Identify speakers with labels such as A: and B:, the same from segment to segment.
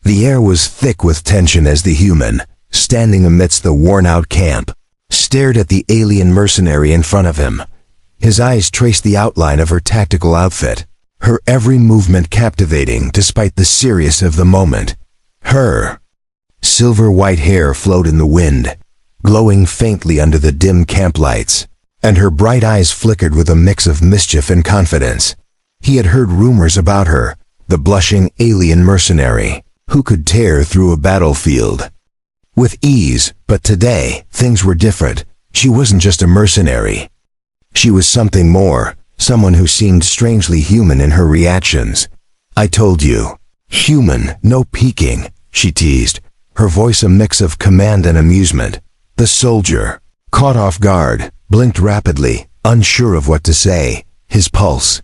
A: The air was thick with tension as the human, standing amidst the worn-out camp, stared at the alien mercenary in front of him. His eyes traced the outline of her tactical outfit, her every movement captivating despite the seriousness of the moment. Her silver-white hair flowed in the wind, glowing faintly under the dim camp lights, and her bright eyes flickered with a mix of mischief and confidence. He had heard rumors about her, the blushing alien mercenary, who could tear through a battlefield with ease, but today, things were different. She wasn't just a mercenary. She was something more, someone who seemed strangely human in her reactions. "I told you. Human, no peeking," she teased, her voice a mix of command and amusement. The soldier, caught off guard, blinked rapidly, unsure of what to say. His pulse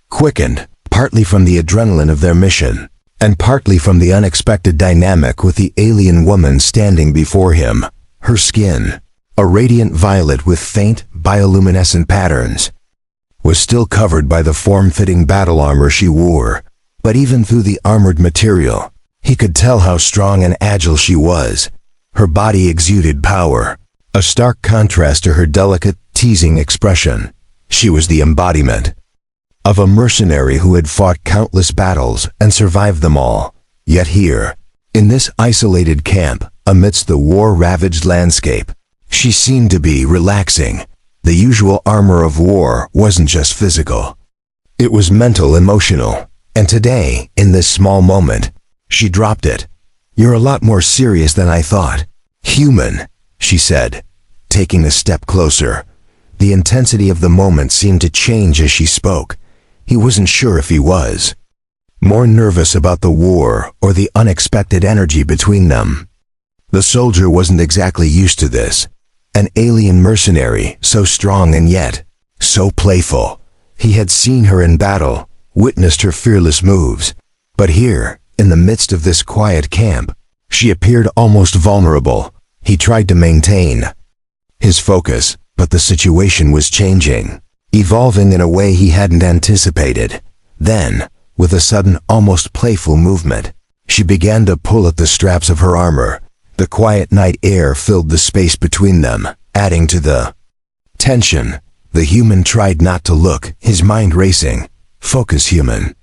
A: quickened, partly from the adrenaline of their mission, and partly from the unexpected dynamic with the alien woman standing before him. Her skin, a radiant violet with faint, bioluminescent patterns, was still covered by the form-fitting battle armor she wore, but even through the armored material, he could tell how strong and agile she was. Her body exuded power, a stark contrast to her delicate, teasing expression. She was the embodiment of a mercenary who had fought countless battles and survived them all. Yet here, in this isolated camp, amidst the war-ravaged landscape, she seemed to be relaxing. The usual armor of war wasn't just physical. It was mental, emotional. And today, in this small moment, she dropped it. "You're a lot more serious than I thought. Human," she said, taking a step closer. The intensity of the moment seemed to change as she spoke. He wasn't sure if he was more nervous about the war or the unexpected energy between them. The soldier wasn't exactly used to this. An alien mercenary, so strong and yet so playful. He had seen her in battle, witnessed her fearless moves. But here, in the midst of this quiet camp, she appeared almost vulnerable. He tried to maintain his focus, but the situation was changing, evolving in a way he hadn't anticipated. Then, with a sudden, almost playful movement, she began to pull at the straps of her armor. The quiet night air filled the space between them, adding to the tension. The human tried not to look, his mind racing. "Focus, human.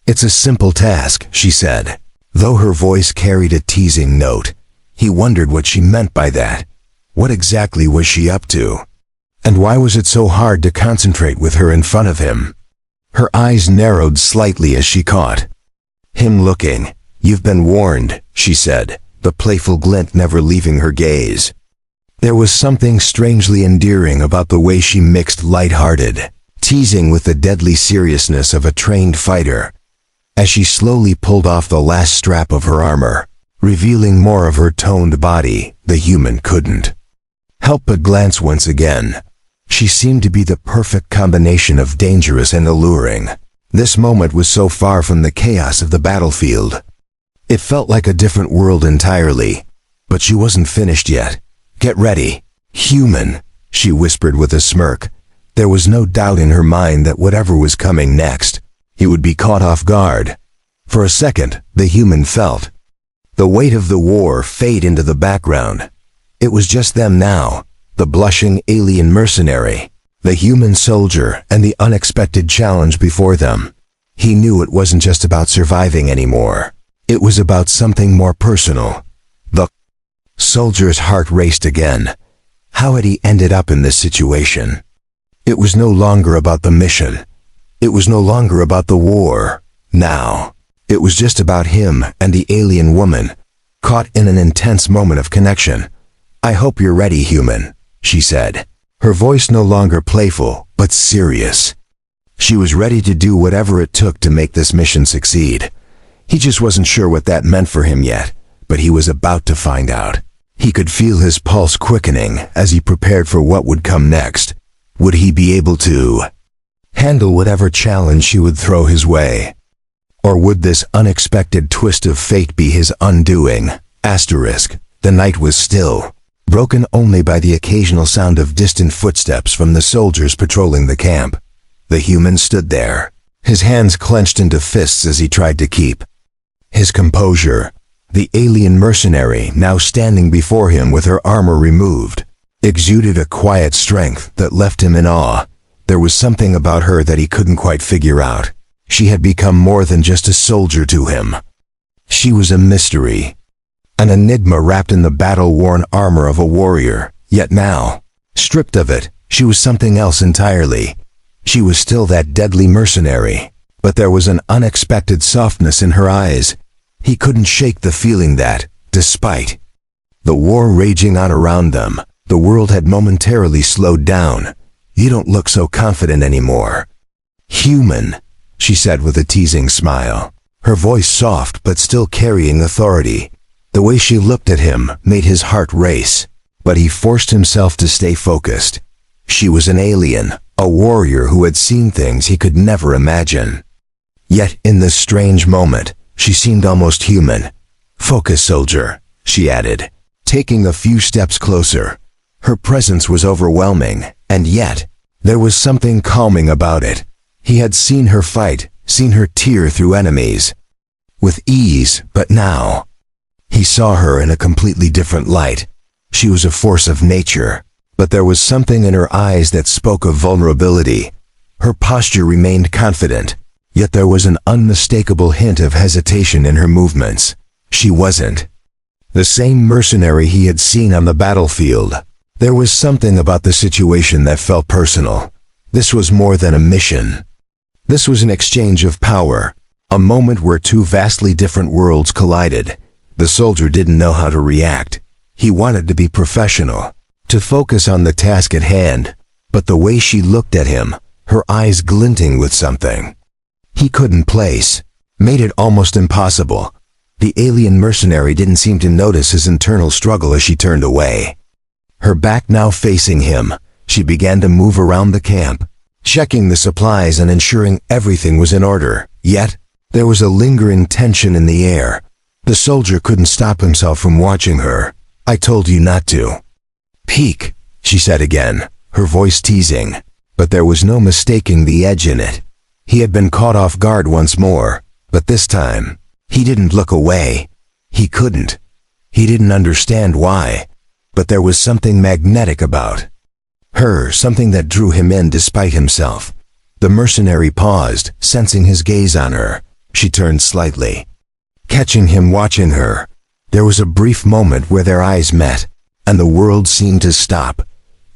A: It's a simple task," she said, though her voice carried a teasing note. He wondered what she meant by that. What exactly was she up to? And why was it so hard to concentrate with her in front of him? Her eyes narrowed slightly as she caught him looking. "You've been warned," she said, the playful glint never leaving her gaze. There was something strangely endearing about the way she mixed light-hearted teasing with the deadly seriousness of a trained fighter. As she slowly pulled off the last strap of her armor, revealing more of her toned body, the human couldn't help but glance once again. She seemed to be the perfect combination of dangerous and alluring. This moment was so far from the chaos of the battlefield. It felt like a different world entirely. But she wasn't finished yet. "Get ready, human," she whispered with a smirk. There was no doubt in her mind that whatever was coming next, he would be caught off guard. For a second, the human felt the weight of the war fade into the background. It was just them now, the blushing alien mercenary, the human soldier, and the unexpected challenge before them. He knew it wasn't just about surviving anymore. It was about something more personal. The soldier's heart raced again. How had he ended up in this situation? It was no longer about the mission. It was no longer about the war. Now, it was just about him and the alien woman, caught in an intense moment of connection. "I hope you're ready, human," she said, her voice no longer playful, but serious. She was ready to do whatever it took to make this mission succeed. He just wasn't sure what that meant for him yet, but he was about to find out. He could feel his pulse quickening as he prepared for what would come next. Would he be able to handle whatever challenge she would throw his way? Or would this unexpected twist of fate be his undoing? The night was still, broken only by the occasional sound of distant footsteps from the soldiers patrolling the camp. The human stood there, his hands clenched into fists as he tried to keep his composure. The alien mercenary, now standing before him with her armor removed, exuded a quiet strength that left him in awe. There was something about her that he couldn't quite figure out. She had become more than just a soldier to him. She was a mystery, an enigma wrapped in the battle-worn armor of a warrior. Yet now, stripped of it, she was something else entirely. She was still that deadly mercenary, but there was an unexpected softness in her eyes. He couldn't shake the feeling that, despite the war raging on around them, the world had momentarily slowed down. "You don't look so confident anymore." "Human," she said with a teasing smile, her voice soft but still carrying authority. The way she looked at him made his heart race, but he forced himself to stay focused. She was an alien, a warrior who had seen things he could never imagine. Yet in this strange moment, she seemed almost human. "Focus, soldier," she added, taking a few steps closer. Her presence was overwhelming, and yet, there was something calming about it. He had seen her fight, seen her tear through enemies, with ease, but now, he saw her in a completely different light. She was a force of nature, but there was something in her eyes that spoke of vulnerability. Her posture remained confident, yet there was an unmistakable hint of hesitation in her movements. She wasn't the same mercenary he had seen on the battlefield. There was something about the situation that felt personal. This was more than a mission. This was an exchange of power, a moment where two vastly different worlds collided. The soldier didn't know how to react. He wanted to be professional, to focus on the task at hand, but the way she looked at him, her eyes glinting with something he couldn't place, made it almost impossible. The alien mercenary didn't seem to notice his internal struggle as she turned away. Her back now facing him, she began to move around the camp, checking the supplies and ensuring everything was in order. Yet, there was a lingering tension in the air. The soldier couldn't stop himself from watching her. "I told you not to peek," she said again, her voice teasing, but there was no mistaking the edge in it. He had been caught off guard once more, but this time, he didn't look away. He couldn't. He didn't understand why, but there was something magnetic about her, something that drew him in despite himself. The mercenary paused, sensing his gaze on her. She turned slightly, catching him watching her. There was a brief moment where their eyes met, and the world seemed to stop.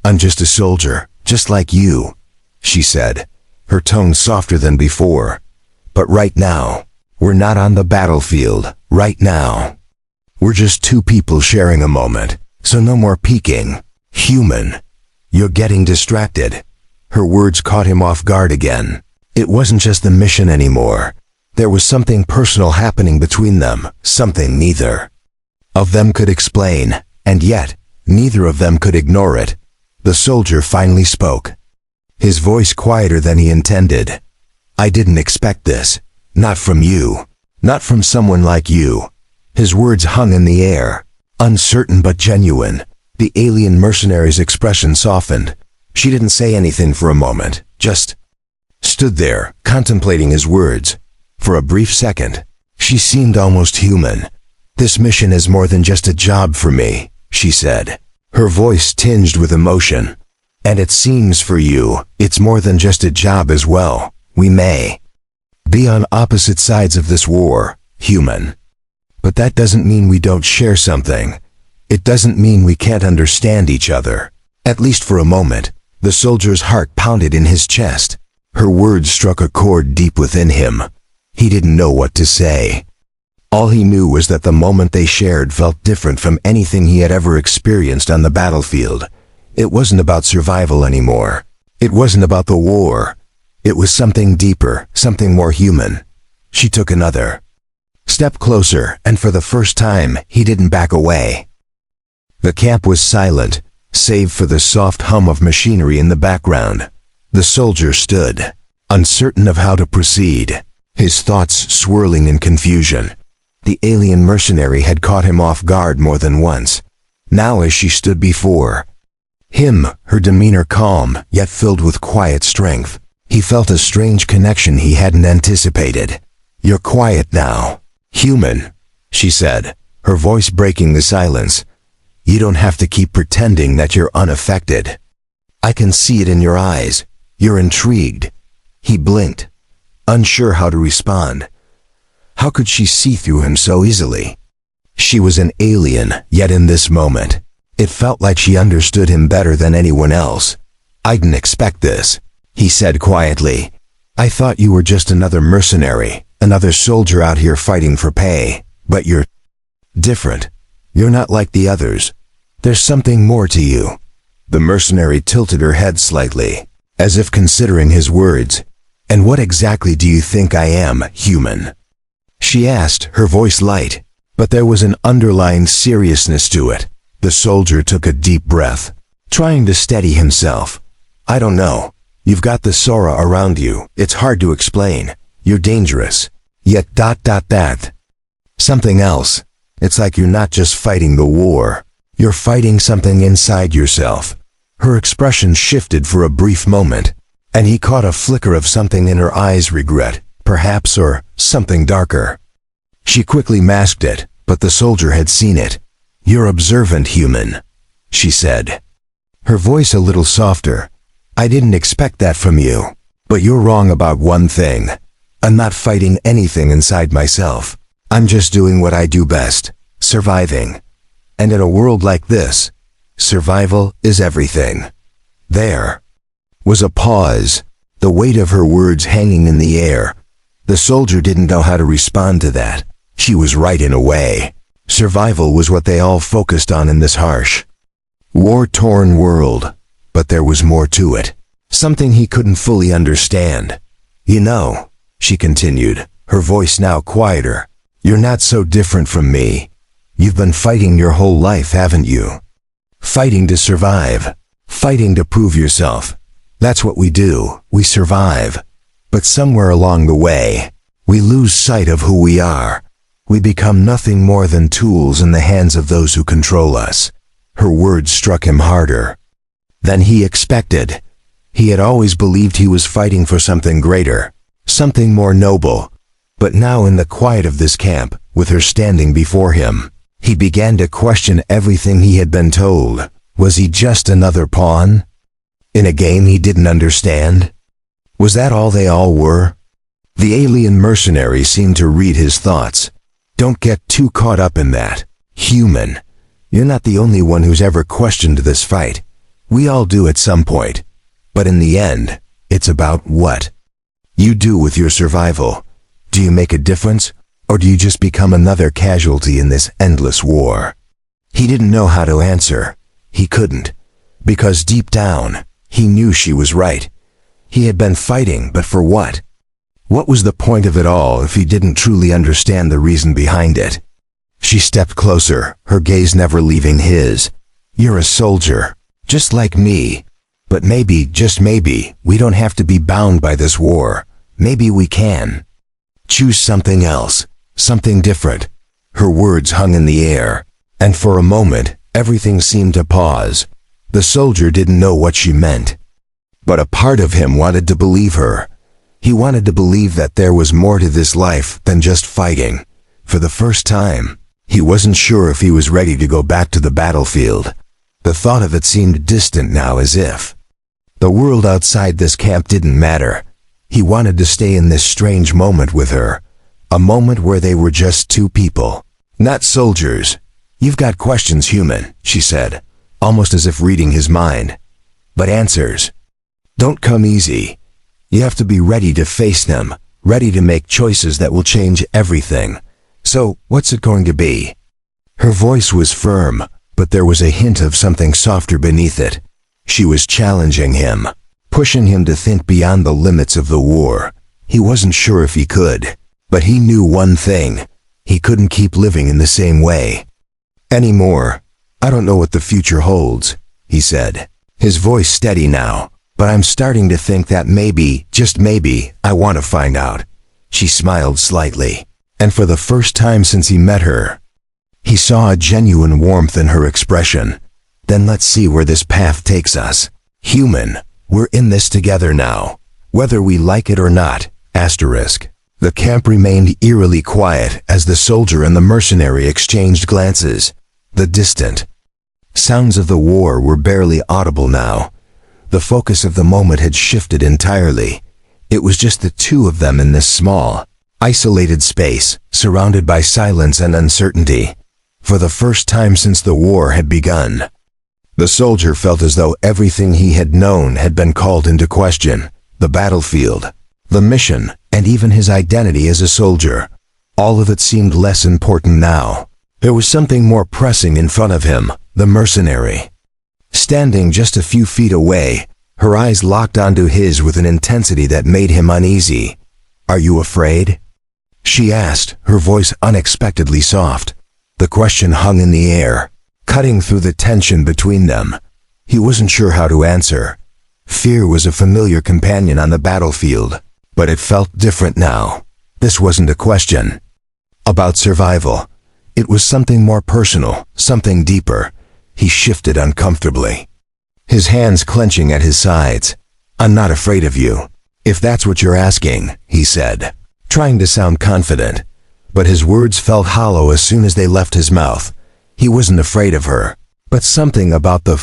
A: "I'm just a soldier, just like you," she said, her tone softer than before. "But right now, we're not on the battlefield. Right now, we're just two people sharing a moment, so no more peeking. Human, you're getting distracted." Her words caught him off guard again. It wasn't just the mission anymore. There was something personal happening between them, something neither of them could explain, and yet, neither of them could ignore it. The soldier finally spoke, his voice quieter than he intended. "I didn't expect this. Not from you. Not from someone like you." His words hung in the air, uncertain but genuine. The alien mercenary's expression softened. She didn't say anything for a moment, just stood there, contemplating his words. For a brief second, she seemed almost human. "This mission is more than just a job for me," she said, her voice tinged with emotion. "And it seems for you, it's more than just a job as well. We may be on opposite sides of this war, human. But that doesn't mean we don't share something. It doesn't mean we can't understand each other." At least for a moment, the soldier's heart pounded in his chest. Her words struck a chord deep within him. He didn't know what to say. All he knew was that the moment they shared felt different from anything he had ever experienced on the battlefield. It wasn't about survival anymore. It wasn't about the war. It was something deeper, something more human. She took another step closer, and for the first time, he didn't back away. The camp was silent, save for the soft hum of machinery in the background. The soldier stood, uncertain of how to proceed, his thoughts swirling in confusion. The alien mercenary had caught him off guard more than once. Now as she stood before him, her demeanor calm, yet filled with quiet strength, he felt a strange connection he hadn't anticipated. "You're quiet now, human," she said, her voice breaking the silence. "You don't have to keep pretending that you're unaffected. I can see it in your eyes. You're intrigued." He blinked, unsure how to respond. How could she see through him so easily? She was an alien, yet in this moment, it felt like she understood him better than anyone else. "I didn't expect this," he said quietly. "I thought you were just another mercenary, another soldier out here fighting for pay. But you're different. You're not like the others. There's something more to you." The mercenary tilted her head slightly, as if considering his words. "And what exactly do you think I am, human?" she asked, her voice light, but there was an underlying seriousness to it. The soldier took a deep breath, trying to steady himself. "I don't know. You've got the Sora around you. It's hard to explain. You're dangerous. Yet ... something else. It's like you're not just fighting the war. You're fighting something inside yourself." Her expression shifted for a brief moment, and he caught a flicker of something in her eyes, regret, perhaps, or something darker. She quickly masked it, but the soldier had seen it. "You're observant, human," she said, her voice a little softer. "I didn't expect that from you. But you're wrong about one thing. I'm not fighting anything inside myself. I'm just doing what I do best, surviving. And in a world like this, survival is everything." There was a pause, the weight of her words hanging in the air. The soldier didn't know how to respond to that. She was right in a way. Survival was what they all focused on in this harsh, war-torn world. But there was more to it, something he couldn't fully understand. "You know," she continued, her voice now quieter, "you're not so different from me. You've been fighting your whole life, haven't you? Fighting to survive, fighting to prove yourself. That's what we do, we survive. But somewhere along the way, we lose sight of who we are. We become nothing more than tools in the hands of those who control us." Her words struck him harder than he expected. He had always believed he was fighting for something greater, something more noble. But now, in the quiet of this camp, with her standing before him, he began to question everything he had been told. Was he just another pawn in a game he didn't understand? Was that all they all were? The alien mercenary seemed to read his thoughts. "Don't get too caught up in that, human. You're not the only one who's ever questioned this fight. We all do at some point. But in the end, it's about what you do with your survival. Do you make a difference, or do you just become another casualty in this endless war?" He didn't know how to answer. He couldn't, because deep down, he knew she was right. He had been fighting, but for what? What was the point of it all if he didn't truly understand the reason behind it? She stepped closer, her gaze never leaving his. "You're a soldier, just like me. But maybe, just maybe, we don't have to be bound by this war. Maybe we can choose something else, something different." Her words hung in the air, and for a moment, everything seemed to pause. The soldier didn't know what she meant, but a part of him wanted to believe her. He wanted to believe that there was more to this life than just fighting. For the first time, he wasn't sure if he was ready to go back to the battlefield. The thought of it seemed distant now, as if the world outside this camp didn't matter. He wanted to stay in this strange moment with her, a moment where they were just two people, not soldiers. "You've got questions, human," she said, almost as if reading his mind. "But answers don't come easy. You have to be ready to face them, ready to make choices that will change everything. So, what's it going to be?" Her voice was firm, but there was a hint of something softer beneath it. She was challenging him, pushing him to think beyond the limits of the war. He wasn't sure if he could, but he knew one thing. He couldn't keep living in the same way anymore. "I don't know what the future holds," he said, his voice steady now. "But I'm starting to think that maybe, just maybe, I want to find out." She smiled slightly, and for the first time since he met her, he saw a genuine warmth in her expression. "Then let's see where this path takes us. Human, we're in this together now, whether we like it or not." The camp remained eerily quiet as the soldier and the mercenary exchanged glances. The distant sounds of the war were barely audible now. The focus of the moment had shifted entirely. It was just the two of them in this small, isolated space, surrounded by silence and uncertainty. For the first time since the war had begun, the soldier felt as though everything he had known had been called into question. The battlefield, the mission, and even his identity as a soldier. All of it seemed less important now. There was something more pressing in front of him, the mercenary. Standing just a few feet away, her eyes locked onto his with an intensity that made him uneasy. "Are you afraid?" she asked, her voice unexpectedly soft. The question hung in the air, cutting through the tension between them. He wasn't sure how to answer. Fear was a familiar companion on the battlefield, but it felt different now. This wasn't a question about survival. It was something more personal, something deeper. He shifted uncomfortably, his hands clenching at his sides. "I'm not afraid of you, if that's what you're asking," he said, trying to sound confident. But his words felt hollow as soon as they left his mouth. He wasn't afraid of her, but something about the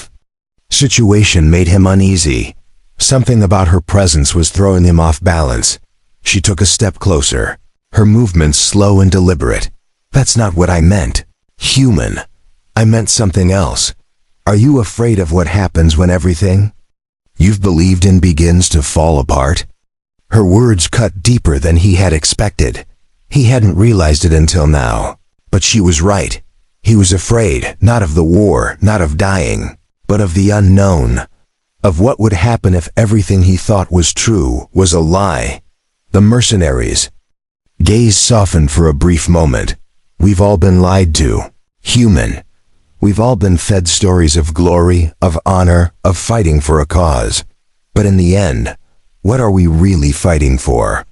A: situation made him uneasy. Something about her presence was throwing him off balance. She took a step closer, her movements slow and deliberate. "That's not what I meant, human. I meant something else. Are you afraid of what happens when everything you've believed in begins to fall apart?" Her words cut deeper than he had expected. He hadn't realized it until now. But she was right. He was afraid, not of the war, not of dying, but of the unknown. Of what would happen if everything he thought was true was a lie. The mercenary's gaze softened for a brief moment. "We've all been lied to, human. We've all been fed stories of glory, of honor, of fighting for a cause. But in the end, what are we really fighting for?"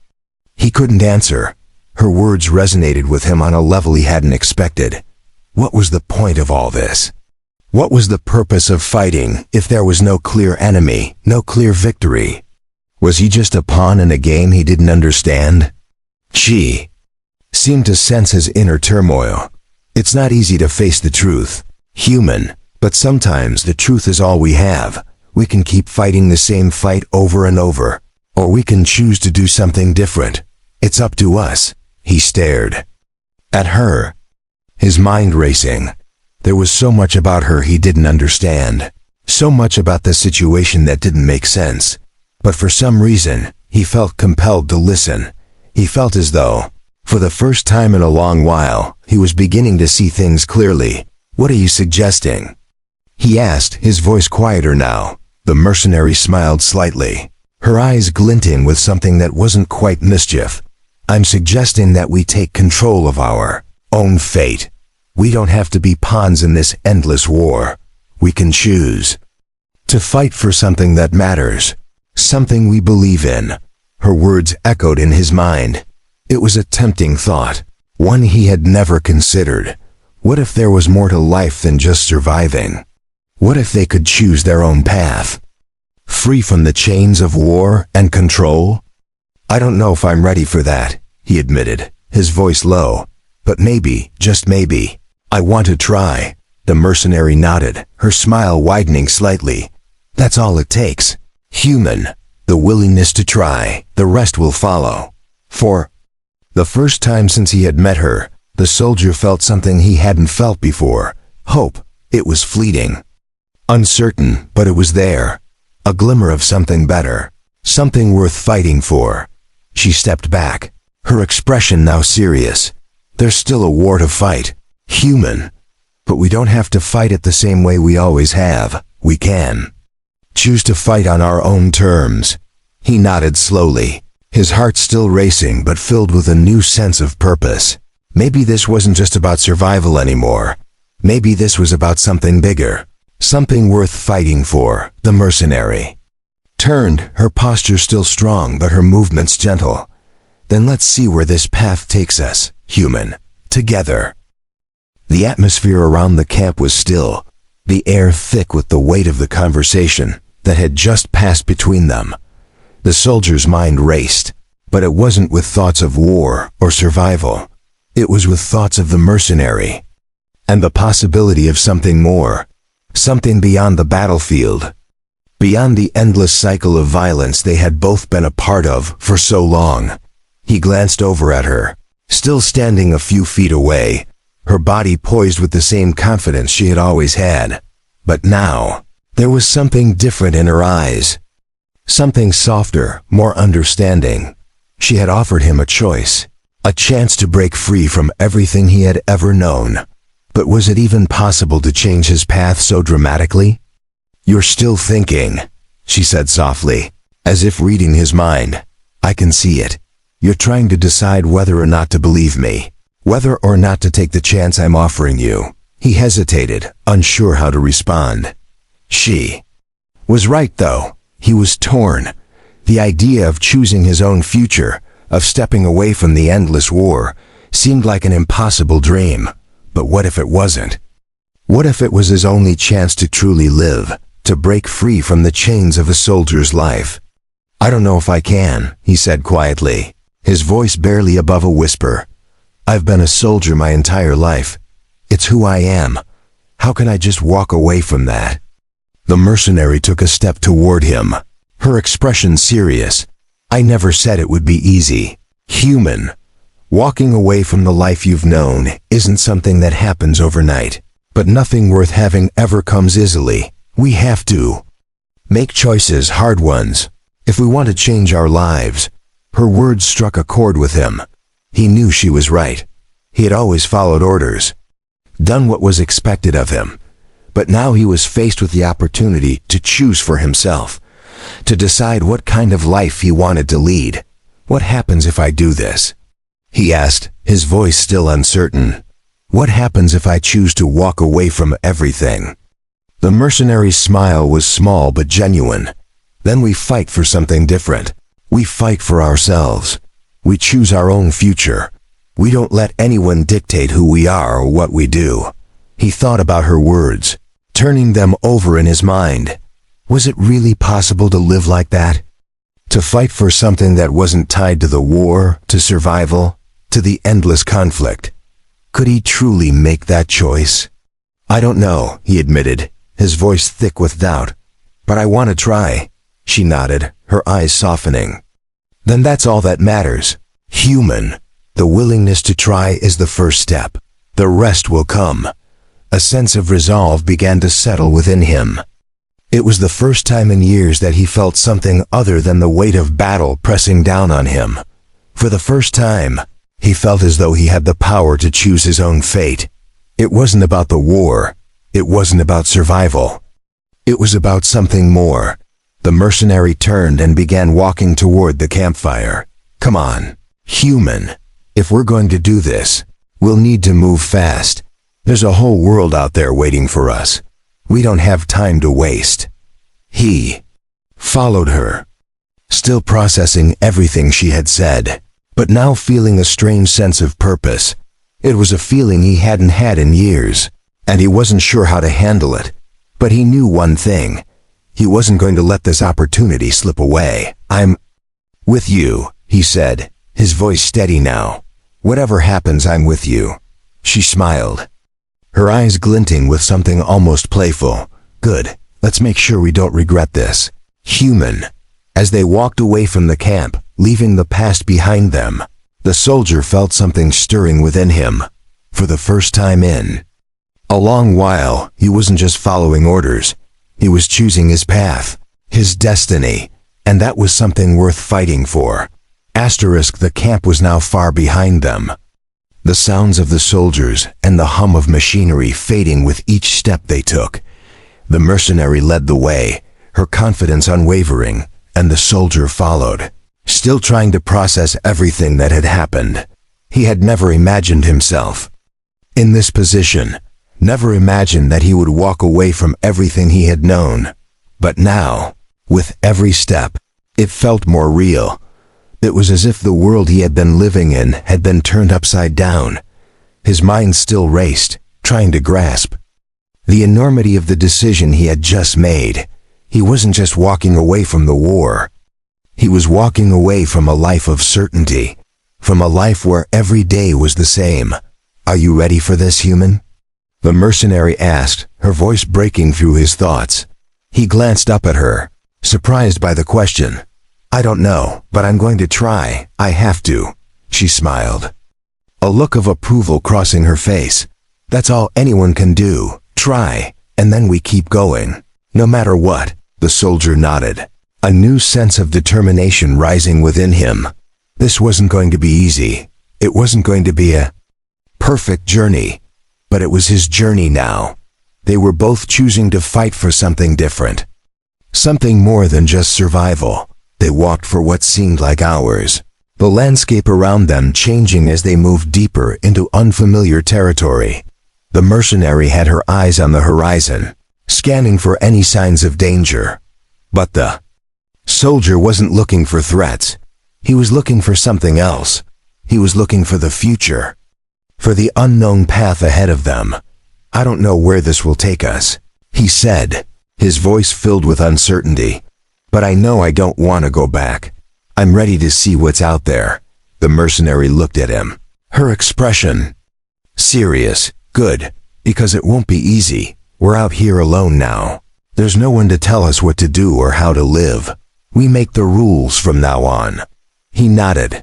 A: He couldn't answer. Her words resonated with him on a level he hadn't expected. What was the point of all this? What was the purpose of fighting if there was no clear enemy, no clear victory? Was he just a pawn in a game he didn't understand? She seemed to sense his inner turmoil. It's not easy to face the truth, human, but sometimes the truth is all we have. We can keep fighting the same fight over and over, or we can choose to do something different. It's up to us. He stared at her, his mind racing. There was so much about her he didn't understand, so much about the situation that didn't make sense. But for some reason, he felt compelled to listen. He felt as though, for the first time in a long while, he was beginning to see things clearly. "What are you suggesting?" he asked, his voice quieter now. The mercenary smiled slightly, her eyes glinting with something that wasn't quite mischief. "I'm suggesting that we take control of our own fate. We don't have to be pawns in this endless war. We can choose to fight for something that matters, something we believe in." Her words echoed in his mind. It was a tempting thought, one he had never considered. What if there was more to life than just surviving? What if they could choose their own path, free from the chains of war and control? "I don't know if I'm ready for that," he admitted, his voice low. "But maybe, just maybe, I want to try." The mercenary nodded, her smile widening slightly. "That's all it takes, human. The willingness to try, the rest will follow." For the first time since he had met her, the soldier felt something he hadn't felt before. Hope. It was fleeting, uncertain, but it was there. A glimmer of something better, something worth fighting for. She stepped back, her expression now serious. "There's still a war to fight, human. But we don't have to fight it the same way we always have. We can choose to fight on our own terms." He nodded slowly, his heart still racing but filled with a new sense of purpose. Maybe this wasn't just about survival anymore. Maybe this was about something bigger, something worth fighting for. The mercenary turned, her posture still strong but her movements gentle. "Then let's see where this path takes us, human, together." The atmosphere around the camp was still, the air thick with the weight of the conversation that had just passed between them. The soldier's mind raced. But it wasn't with thoughts of war or survival. It was with thoughts of the mercenary. And the possibility of something more. Something beyond the battlefield. Beyond the endless cycle of violence they had both been a part of for so long. He glanced over at her, still standing a few feet away, her body poised with the same confidence she had always had. But now, there was something different in her eyes. Something softer, more understanding. She had offered him a choice, a chance to break free from everything he had ever known. But was it even possible to change his path so dramatically? "You're still thinking," she said softly, as if reading his mind. "I can see it. You're trying to decide whether or not to believe me, whether or not to take the chance I'm offering you." He hesitated, unsure how to respond. She was right, though. He was torn. The idea of choosing his own future, of stepping away from the endless war, seemed like an impossible dream. But what if it wasn't? What if it was his only chance to truly live, to break free from the chains of a soldier's life? "I don't know if I can," he said quietly, his voice barely above a whisper. "I've been a soldier my entire life. It's who I am. How can I just walk away from that?" The mercenary took a step toward him, her expression serious. "I never said it would be easy. Human. Walking away from the life you've known isn't something that happens overnight. But nothing worth having ever comes easily. We have to make choices, hard ones, if we want to change our lives." Her words struck a chord with him. He knew she was right. He had always followed orders, done what was expected of him. But now he was faced with the opportunity to choose for himself, to decide what kind of life he wanted to lead. "What happens if I do this?" he asked, his voice still uncertain. "What happens if I choose to walk away from everything?" The mercenary's smile was small but genuine. "Then we fight for something different. We fight for ourselves. We choose our own future. We don't let anyone dictate who we are or what we do." He thought about her words, turning them over in his mind. Was it really possible to live like that? To fight for something that wasn't tied to the war, to survival, to the endless conflict? Could he truly make that choice? "I don't know," he admitted, his voice thick with doubt. "But I want to try." She nodded, her eyes softening. "Then that's all that matters. Human. The willingness to try is the first step. The rest will come." A sense of resolve began to settle within him. It was the first time in years that he felt something other than the weight of battle pressing down on him. For the first time, he felt as though he had the power to choose his own fate. It wasn't about the war. It wasn't about survival. It was about something more. The mercenary turned and began walking toward the campfire. "Come on, human. If we're going to do this, we'll need to move fast. There's a whole world out there waiting for us. We don't have time to waste." He followed her, still processing everything she had said, but now feeling a strange sense of purpose. It was a feeling he hadn't had in years, and he wasn't sure how to handle it. But he knew one thing. He wasn't going to let this opportunity slip away. "I'm with you," he said, his voice steady now. "Whatever happens, I'm with you." She smiled, her eyes glinting with something almost playful. "Good. Let's make sure we don't regret this." Human. As they walked away from the camp, leaving the past behind them, the soldier felt something stirring within him. For the first time in a long while, he wasn't just following orders. He was choosing his path, his destiny, and that was something worth fighting for. The camp was now far behind them. The sounds of the soldiers and the hum of machinery fading with each step they took. The mercenary led the way, her confidence unwavering, and the soldier followed, still trying to process everything that had happened. He had never imagined himself in this position, never imagined that he would walk away from everything he had known. But now, with every step, it felt more real. It was as if the world he had been living in had been turned upside down. His mind still raced, trying to grasp the enormity of the decision he had just made. He wasn't just walking away from the war. He was walking away from a life of certainty, from a life where every day was the same. "Are you ready for this, human?" the mercenary asked, her voice breaking through his thoughts. He glanced up at her, surprised by the question. "I don't know, but I'm going to try. I have to," she smiled, a look of approval crossing her face. "That's all anyone can do. Try, and then we keep going. No matter what." The soldier nodded, a new sense of determination rising within him. This wasn't going to be easy. It wasn't going to be a perfect journey, but it was his journey now. They were both choosing to fight for something different, something more than just survival. They walked for what seemed like hours, the landscape around them changing as they moved deeper into unfamiliar territory. The mercenary had her eyes on the horizon, scanning for any signs of danger. But the soldier wasn't looking for threats. He was looking for something else. He was looking for the future, for the unknown path ahead of them. "I don't know where this will take us," he said, his voice filled with uncertainty. "But I know I don't want to go back. I'm ready to see what's out there." The mercenary looked at him, her expression serious. "Good, because it won't be easy. We're out here alone now. There's no one to tell us what to do or how to live. We make the rules from now on." He nodded,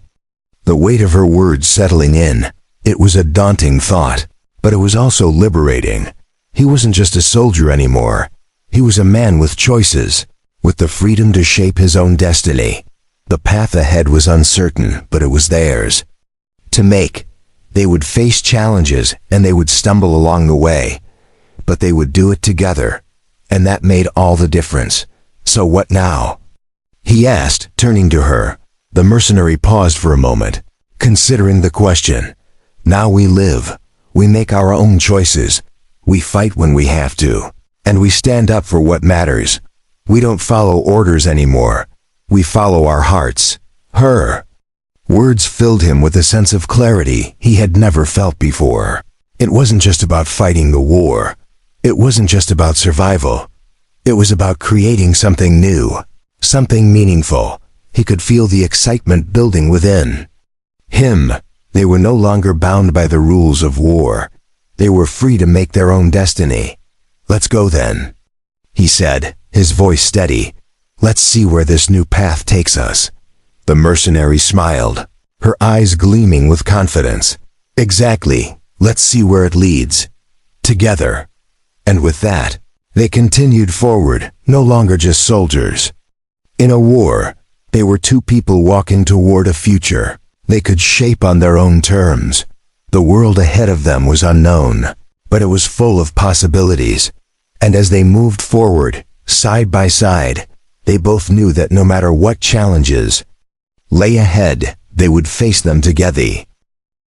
A: the weight of her words settling in. It was a daunting thought, but it was also liberating. He wasn't just a soldier anymore. He was a man with choices, with the freedom to shape his own destiny. The path ahead was uncertain, but it was theirs to make. They would face challenges and they would stumble along the way, but they would do it together, and that made all the difference. "So what now?" he asked, turning to her. The mercenary paused for a moment, considering the question. "Now we live. We make our own choices. We fight when we have to, and we stand up for what matters. We don't follow orders anymore. We follow our hearts." Her words filled him with a sense of clarity he had never felt before. It wasn't just about fighting the war. It wasn't just about survival. It was about creating something new, something meaningful. He could feel the excitement building within him. They were no longer bound by the rules of war. They were free to make their own destiny. "Let's go then," he said, his voice steady. "Let's see where this new path takes us." The mercenary smiled, her eyes gleaming with confidence. "Exactly. Let's see where it leads. Together." And with that, they continued forward, no longer just soldiers. In a war, they were two people walking toward a future they could shape on their own terms. The world ahead of them was unknown, but it was full of possibilities. And as they moved forward, side by side, they both knew that no matter what challenges lay ahead, they would face them together.